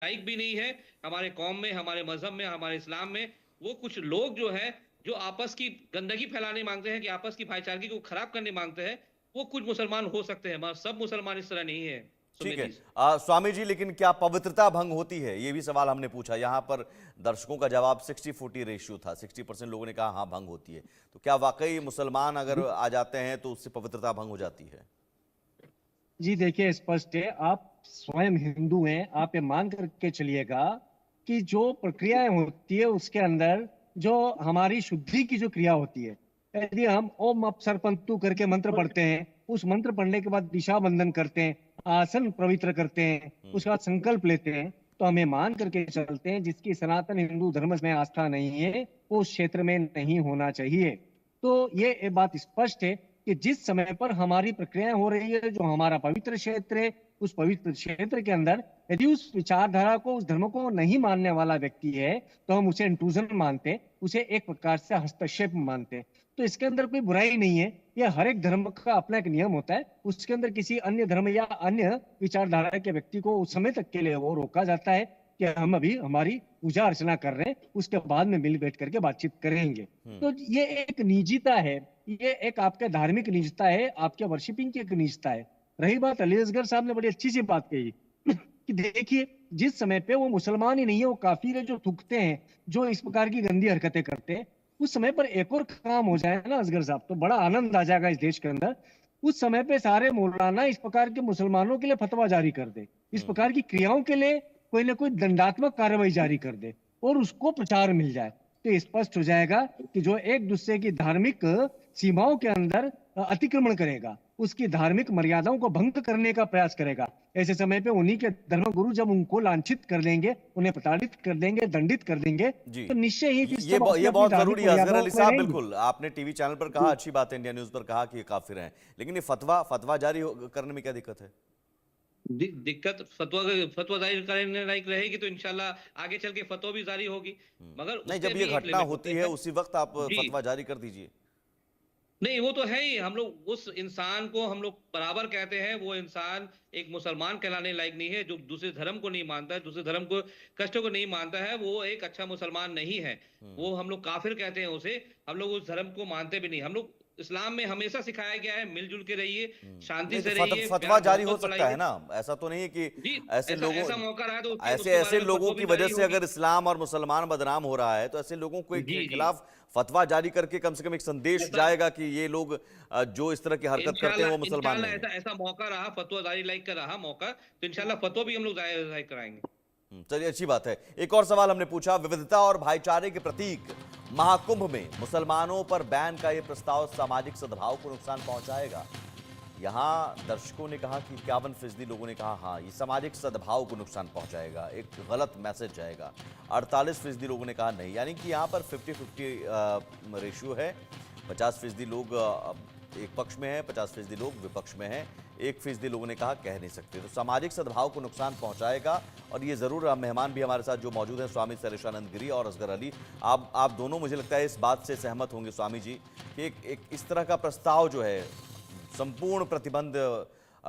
लायक भी नहीं है हमारे कौम में, हमारे मजहब में, हमारे इस्लाम में। वो कुछ लोग जो है जो आपस की गंदगी फैलाने मांगते हैं, कि आपस की भाईचारगी को खराब करने मांगते हैं, वो कुछ मुसलमान हो सकते हैं, मगर सब मुसलमान इस तरह नहीं है। ठीक सुमेर है। जी। स्वामी जी, लेकिन क्या पवित्रता भंग होती है, ये भी सवाल हमने पूछा। यहां पर दर्शकों का जवाब 60-40 रेशियो था। 60% लोगों ने कहा हाँ भंग होती है। तो क्या वाकई मुसलमान अगर आ जाते हैं तो उससे पवित्रता भंग हो जाती है? जी देखिए, स्पष्ट है। आप स्वयं हिंदू हैं, आप ये मान करके चलिएगा कि जो प्रक्रियाएं होती है उसके अंदर जो हमारी शुद्धि की जो क्रिया होती है, यदि हम ओम अपसर्पंतु करके मंत्र पढ़ते हैं, उस मंत्र पढ़ने के बाद दिशा बंधन करते हैं, आसन पवित्र करते हैं, उसके बाद संकल्प लेते हैं, तो हमें मान करके चलते हैं जिसकी सनातन हिंदू धर्म में आस्था नहीं है वो उस क्षेत्र में नहीं होना चाहिए। तो ये बात स्पष्ट है कि जिस समय पर हमारी प्रक्रियाएं हो रही है, जो हमारा पवित्र क्षेत्र है, उस पवित्र क्षेत्र के अंदर यदि उस विचारधारा को, उस धर्म को नहीं मानने वाला व्यक्ति है, तो हम उसे इंट्रूजन मानते हैं, उसे एक प्रकार से हस्तक्षेप मानते हैं। तो इसके अंदर कोई बुराई नहीं है। यह हर एक धर्म का अपना एक नियम होता है, उसके अंदर किसी अन्य धर्म या अन्य विचारधारा के व्यक्ति को उस समय तक के लिए वो रोका जाता है कि हम अभी हमारी पूजा अर्चना कर रहे हैं, उसके बाद में मिल बैठ करके बातचीत करेंगे। तो ये एक निजीता है, ये एक आपका धार्मिक निजता है, आपके वर्शिपिंग की एक निजता है। रही बात, अली असगर साहब ने बड़ी अच्छी सी बात कही कि देखिए, जिस समय पे वो मुसलमान ही नहीं है, वो काफिर है जो थूकते हैं, जो इस प्रकार की गंदी हरकतें करते हैं, उस समय पर एक और काम हो जाए ना असगर साहब, तो बड़ा आनंद आ जाएगा इस देश के अंदर। उस समय पे सारे मौलाना इस प्रकार के मुसलमानों के लिए फतवा जारी कर दे, इस प्रकार की क्रियाओं के लिए कोई ना कोई दंडात्मक कार्रवाई जारी कर दे और उसको प्रचार मिल जाए, तो स्पष्ट हो जाएगा कि जो एक दूसरे की धार्मिक सीमाओं के अंदर अतिक्रमण करेगा, उसकी धार्मिक मर्यादाओं को भंग करने का प्रयास करेगा, ऐसे समय पे उन्हीं के धर्मगुरु जब उनको लांछित कर देंगे, उन्हें प्रताड़ित कर देंगे, दंडित कर देंगे, जी। तो निश्चय ही फिर ये सब अपनी ये अपनी बहुत धार्मिक जरूरी है असगर मर्यादाओं अली में साहब। रहेंगे। बिल्कुल, आपने टीवी चैनल पर कहा, अच्छी बात है, इंडिया न्यूज पर कहा कि ये काफिर हैं, लेकिन ये फतवा फतवा जारी करने में क्या दिक्कत है? दिक्कत फतवा, फतवा जारी करने लायक रहेगी तो इंशाल्लाह आगे चल के फतवा भी जारी होगी, मगर नहीं, उसके जब भी ये एक घटना लिमिट होती होते है हैं। उसी वक्त आप जी। फतवा जारी कर दीजिए। नहीं, वो तो है ही। हम लोग उस इंसान को हम लोग बराबर कहते हैं, वो इंसान एक मुसलमान कहलाने लायक नहीं है। जो दूसरे धर्म को नहीं मानता है, दूसरे धर्म को, कष्टों को नहीं मानता है, वो एक अच्छा मुसलमान नहीं है। वो हम लोग काफिर कहते हैं उसे। हम लोग उस धर्म को मानते भी नहीं। हम लोग इस्लाम में हमेशा सिखाया गया है मिलजुल के रहिए, शांति नहीं तो से रहिए, फतवा प्यार जारी हो मोहब्बत सकता है बढ़ाइए। ना, ऐसा तो नहीं है कि जी। ऐसे ऐसा लोगों ऐसा मौका रहा तो उसके ऐसे उसके बारे ऐसे में लोगों फतवा की भी वजह जारी से होगी। अगर इस्लाम और मुसलमान बदनाम हो रहा है तो ऐसे लोगों के जी जी। खिलाफ फतवा जारी करके कम से कम एक संदेश ऐसा जाएगा कि ये लोग जो इस तरह की हरकत करते हैं वो इंशाल्लाह मुसलमान इंशाल्लाह नहीं है। ऐसा मौका रहा, फतवा जारी लाइक का रहा मौका, तो इंशाल्लाह फतवा भी हम लोग जारी कराएंगे। चलिए, अच्छी बात है। एक और सवाल हमने पूछा, विविधता और भाईचारे के प्रतीक महाकुंभ में मुसलमानों पर बैन का यह प्रस्ताव सामाजिक सद्भाव को नुकसान पहुंचाएगा? यहां दर्शकों ने कहा कि 51% लोगों ने कहा हाँ, ये सामाजिक सद्भाव को नुकसान पहुंचाएगा, एक गलत मैसेज जाएगा। 48% लोगों ने कहा नहीं, यानी कि यहां पर 50-50 रेशियो है। 50% लोग एक पक्ष में है, 50% लोग विपक्ष में हैं। 1% लोगों ने कहा कह नहीं सकते। तो सामाजिक सद्भाव को नुकसान पहुंचाएगा। और ये जरूर, मेहमान भी हमारे साथ जो मौजूद हैं, स्वामी शैलेशानंद गिरी और असगर अली, आप दोनों मुझे लगता है इस बात से सहमत होंगे स्वामी जी कि एक इस तरह का प्रस्ताव जो है, संपूर्ण प्रतिबंध,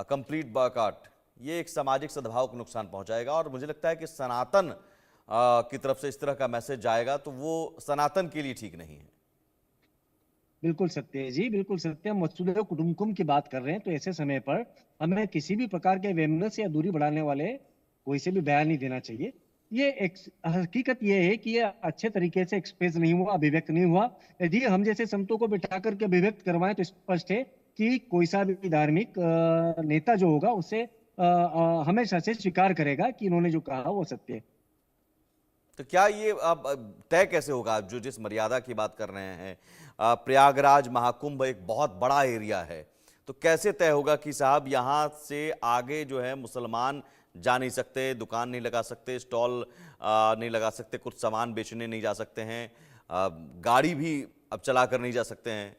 कंप्लीट बॉयकॉट, ये एक सामाजिक सद्भाव को नुकसान पहुंचाएगा। और मुझे लगता है कि सनातन की तरफ से इस तरह का मैसेज जाएगा तो वो सनातन के लिए ठीक नहीं है। बिल्कुल सत्य है जी, बिल्कुल सत्य। हम वसुधैव कुटुंबकम की बात कर रहे हैं, तो ऐसे समय पर हमें किसी भी प्रकार के वेमनस या दूरी बढ़ाने वाले कोई से भी बयान नहीं देना चाहिए। ये एक हकीकत ये है कि ये अच्छे तरीके से एक्सप्रेस नहीं हुआ, अभिव्यक्त नहीं हुआ। यदि हम जैसे संतों को बिठा करके अभिव्यक्त करवाएं तो स्पष्ट है कि कोई सा भी धार्मिक नेता जो होगा उसे हमेशा से स्वीकार करेगा कि इन्होंने जो कहा वो सत्य है। तो क्या ये अब तय कैसे होगा, जो जिस मर्यादा की बात कर रहे हैं? प्रयागराज महाकुंभ एक बहुत बड़ा एरिया है, तो कैसे तय होगा कि साहब यहाँ से आगे जो है मुसलमान जा नहीं सकते, दुकान नहीं लगा सकते, स्टॉल नहीं लगा सकते, कुछ सामान बेचने नहीं जा सकते हैं, गाड़ी भी अब चला कर नहीं जा सकते हैं?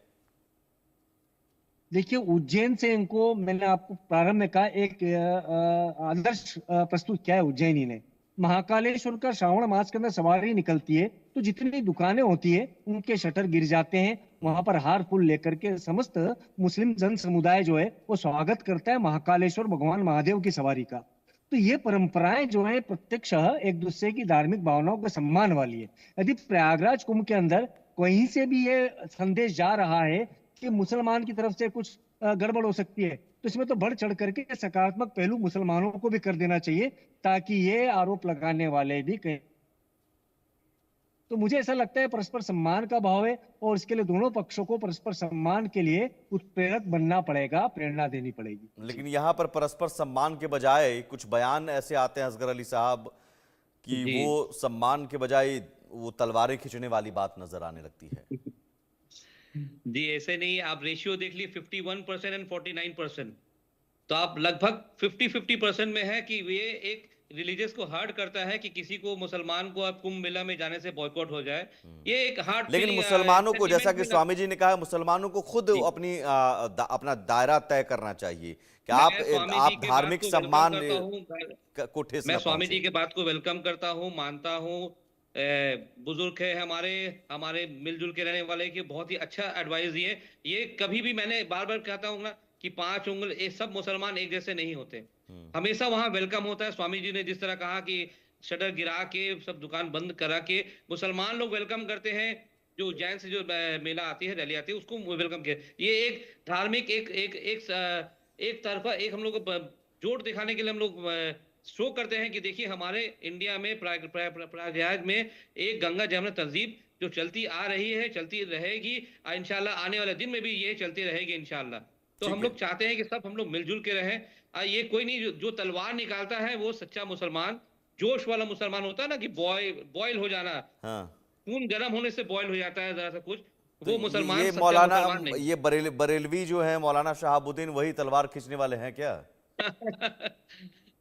देखिए, उज्जैन से इनको, मैंने आपको प्रारंभ में कहा, एक आदर्श प्रस्तुत किया है उज्जैनी ने। महाकालेश्वर का श्रावण मास के अंदर सवारी निकलती है तो जितनी दुकानें होती है उनके शटर गिर जाते हैं। वहां पर हार फूल लेकर के समस्त मुस्लिम जन समुदाय जो है वो स्वागत करता है महाकालेश्वर भगवान महादेव की सवारी का। तो ये परंपराएं जो है प्रत्यक्षः एक दूसरे की धार्मिक भावनाओं के सम्मान वाली है। यदि प्रयागराज कुंभ के अंदर कहीं से भी ये संदेश जा रहा है कि मुसलमान की तरफ से कुछ गड़बड़ हो सकती है, तो इसमें तो बढ़ चढ़ करके सकारात्मक पहलू मुसलमानों को भी कर देना चाहिए, ताकि ये आरोप लगाने वाले भी कहें। तो मुझे ऐसा लगता है परस्पर सम्मान का भाव है, और इसके लिए दोनों पक्षों को परस्पर सम्मान के लिए उत्प्रेरक बनना पड़ेगा, प्रेरणा देनी पड़ेगी। लेकिन यहाँ पर परस्पर सम्मान के बजाय कुछ बयान ऐसे आते हैं असगर अली साहब कि जी। वो सम्मान के बजाय वो तलवारें खींचने वाली बात नजर आने लगती है। जी ऐसे नहीं, आप रेशियो देख लीजिए 51% एंड 49%, तो आप लगभग 50-50% में है कि ये एक रिलीजियस को हर्ट करता है कि किसी को मुसलमान को अब कुंभ मेला में जाने से बॉयकॉट हो जाए। ये एक हार्ट लेकिन मुसलमानों को, जैसा कि स्वामी जी ने कहा, मुसलमानों को खुद अपनी अपना दायरा तय करना चाहिए कि आप धार्मिक सम्मान को ठेस मैं न स्वामी जी पहुंचे। के बात को वेलकम करता हूँ, मानता हूँ। बुजुर्ग है हमारे मिलजुल के रहने वाले की बहुत ही अच्छा एडवाइस दिए। ये कभी भी मैंने बार बार कहता हूँ ना कि 5 उंगल ये सब मुसलमान एक जैसे नहीं होते, हमेशा वहां वेलकम होता है। स्वामी जी ने जिस तरह कहा कि शटर गिरा के सब दुकान बंद करा के मुसलमान लोग वेलकम करते हैं, जो जैन से जो मेला आती है, रैली आती है, उसको वेलकम किया। ये एक धार्मिक एक तरफा एक हम लोग को जोड़ दिखाने के लिए हम लोग शो करते हैं कि देखिए हमारे इंडिया में प्रयागराज में एक गंगा जमुना तहजीब जो चलती आ रही है, चलती रहेगी, इंशाल्लाह आने वाले दिन में भी ये चलती रहेगी इंशाल्लाह। तो हम लोग चाहते हैं कि सब हम लोग मिलजुल के रहें। ये कोई नहीं जो तलवार निकालता है वो सच्चा मुसलमान, जोश वाला मुसलमान होता है ना कि बॉयल हो जाना, हाँ। खून गर्म होने से बॉयल हो जाता है जरा सा कुछ, तो वो मुसलमान ये सच्चा मौलाना, मुसलमान नहीं। ये बरेलवी जो है मौलाना शहाबुद्दीन, वही तलवार खींचने वाले हैं क्या?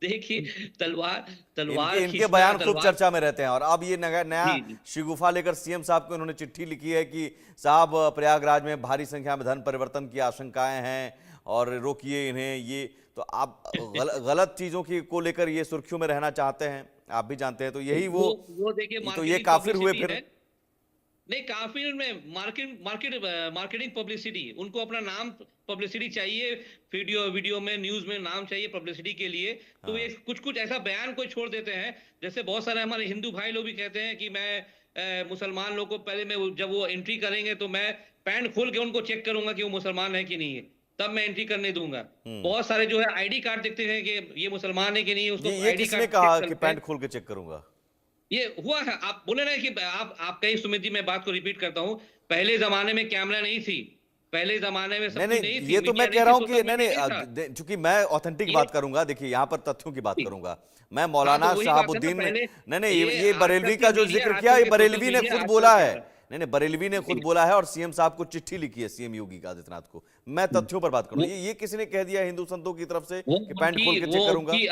देखिए तलवार इनके खींचना, बयान खूब तलवार चर्चा में रहते हैं। और अब ये नया जी जी शिगुफा लेकर सीएम साहब को इन्होंने चिट्ठी लिखी है कि साहब प्रयागराज में भारी संख्या में धन परिवर्तन की आशंकाएं हैं और रोकिए इन्हें। ये तो आप गलत चीजों की को लेकर ये सुर्खियों में रहना चाहते हैं, आप भी जानते हैं। तो यही वो देखिए तो ये काफिर हुए फिर। नहीं, काफिर में मार्केटिंग पब्लिसिटी, उनको अपना नाम पब्लिसिटी चाहिए, वीडियो में, न्यूज में नाम चाहिए पब्लिसिटी के लिए। तो ये कुछ ऐसा बयान कोई छोड़ देते हैं, जैसे बहुत सारे हमारे हिंदू भाई लोग भी कहते हैं कि मैं मुसलमान लोग को पहले मैं जब वो एंट्री करेंगे तो मैं पैंट खोल के उनको चेक करूंगा कि वो मुसलमान है कि नहीं है, तब मैं एंट्री करने दूंगा। बहुत सारे जो है आईडी कार्ड देखते हैं कि ये मुसलमान है कि नहीं, उसको ये किसने कहा कि पैंट खोल के चेक करूंगा? ये हुआ है। आप बोले ना कि आप कहीं, सुमित जी मैं बात को रिपीट करता हूँ, पहले जमाने में कैमरा नहीं थी, पहले जमाने में सब नहीं थी, ये तो मैं कह रहा हूँ कि नहीं, चूंकि मैं ऑथेंटिक बात करूंगा, देखिए यहाँ पर तथ्यों की बात करूंगा मैं। मौलाना शहाबुद्दीन ने नहीं, ये बरेलवी का जो जिक्र किया, ये बरेलवी ने खुद बोला है। नहीं, बरेलवी ने खुद बोला है और सीएम साहब को चिट्ठी लिखी है, सीएम योगी आदित्यनाथ को। मैं तथ्यों पर बात करूँ, ये किसी ने कह दिया हिंदू संतों की तरफ से कि पैंट खोल के चेक करूंगा?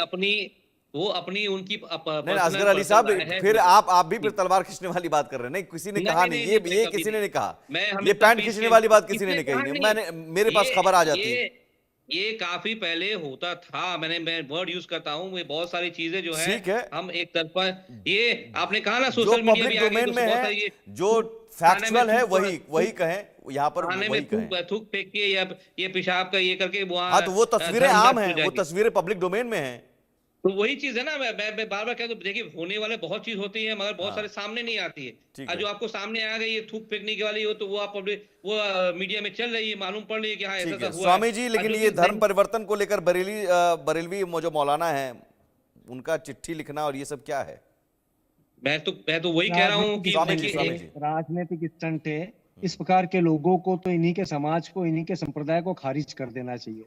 वो अपनी उनकी नहीं असगर अली साहब, फिर आप भी फिर तलवार खींचने वाली बात कर रहे हैं। नहीं, किसी ने कहा नहीं, ये किसी ने नहीं कहा, ये पैंट खींचने वाली बात किसी ने नहीं कही। मैंने, मेरे पास खबर आ जाती है। ये काफी पहले होता था, मैं वर्ड यूज करता हूँ, ये बहुत सारी चीजें जो है हम एक तरफा, ये आपने कहा ना सोशल मीडिया भी आ गई, में है, जो फैक्चुअल है वही कहें, यहाँ पर वही कहें। थूक फेंक के या ये पेशाब का ये करके वहाँ, हाँ, तो वो तस्वीरें आम हैं, वो तस्वीरें पब्लिक डोमेन में हैं। तो वही चीज है ना, मैं बार बार कहता हूँ, देखिए होने वाले बहुत चीज होती है, मगर बहुत सारे सामने नहीं आती है। जो आपको सामने आ गई, ये थूक फेंकने की वाली हो, तो वो आप वो मीडिया में चल रही है, मालूम पड़ रही है कि हाँ ऐसा हुआ। स्वामी जी, लेकिन ये धर्म परिवर्तन को लेकर बरेलवी जो मौलाना है, उनका चिट्ठी लिखना और ये सब क्या है? मैं तो वही कह रहा हूँ कि राजनीतिक स्टंट है। इस प्रकार के लोगों को तो इन्हीं के समाज को, इन्हीं के संप्रदाय को खारिज कर देना चाहिए।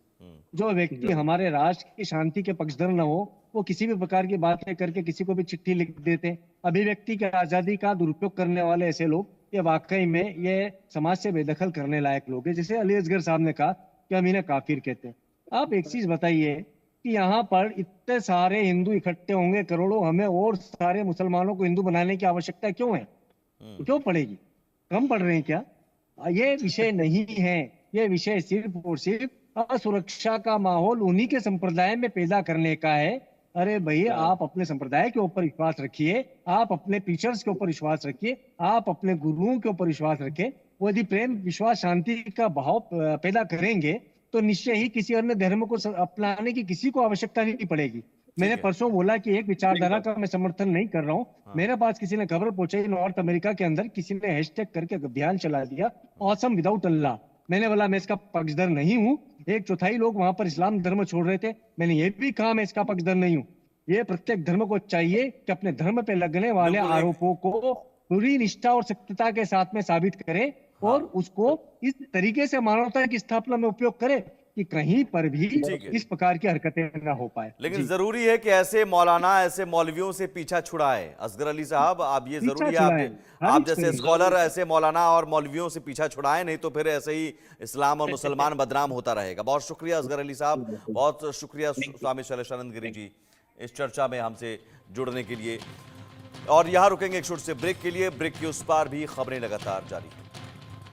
जो व्यक्ति हमारे राष्ट्र की शांति के पक्षधर न हो, वो किसी भी प्रकार की बातें करके किसी को भी चिट्ठी लिख देते हैं। अभिव्यक्ति की आजादी का दुरुपयोग करने वाले ऐसे लोग, ये वाकई में ये समाज से बेदखल करने लायक लोग हैं। जैसे अली असगर साहब ने कहा कि हम इन्हें काफिर कहते हैं। आप एक चीज बताइए कि यहाँ पर इतने सारे हिंदू इकट्ठे होंगे करोड़ों, हमें और सारे मुसलमानों को हिंदू बनाने की आवश्यकता क्यों है? क्यों पड़ेगी? कम पड़ रहे हैं क्या? ये विषय नहीं है। ये विषय सिर्फ और सिर्फ असुरक्षा का माहौल उन्हीं के संप्रदाय में पैदा करने का है। अरे भैया, आप अपने संप्रदाय के ऊपर विश्वास रखिए, आप अपने टीचर्स के ऊपर विश्वास रखिए, आप अपने गुरुओं के ऊपर विश्वास रखें। वो यदि प्रेम, विश्वास, शांति का भाव पैदा करेंगे तो निश्चय ही किसी अन्य धर्म को अपनाने की किसी को आवश्यकता नहीं पड़ेगी। मैंने है। परसों बोला कि एक विचारधारा का मैं समर्थन नहीं कर रहा हूँ। मेरे पास किसी ने खबर पहुंचाई, नॉर्थ अमेरिका के अंदर किसी ने हैशटैग करके अभियान चला दिया, ऑसम विदाउट अल्लाह। मैंने बोला मैं इसका पक्षधर नहीं हूँ। 1/4 लोग वहां पर इस्लाम धर्म छोड़ रहे थे, मैंने ये भी कहा मैं इसका पक्षधर नहीं हूँ। ये प्रत्येक धर्म को चाहिए कि अपने धर्म पे लगने वाले बिल्कुल आरोपों को पूरी निष्ठा और सत्यता के साथ में साबित करे और उसको इस तरीके से मानवता की स्थापना में उपयोग करे कि कहीं पर भी ठीक है। इस प्रकार की हरकतें ना हो पाए। लेकिन जी। जरूरी है कि ऐसे मौलाना, ऐसे मौलवियों से पीछा छुड़ाए। असगर अली साहब, आप ये पीछा जरूरी है, छुड़ाएं, आप खारिज जैसे करें। स्कॉलर ऐसे मौलाना और मौलवियों से पीछा छुड़ाएं, नहीं तो फिर ऐसे ही इस्लाम और मुसलमान बदनाम होता रहेगा। बहुत शुक्रिया असगर अली साहब, बहुत शुक्रिया स्वामी शैलेशानंद गिरी जी इस चर्चा में हमसे जुड़ने के लिए। और यहां रुकेंगे एक छोटे से ब्रेक के लिए। ब्रेक के उस पार भी खबरें लगातार जारी।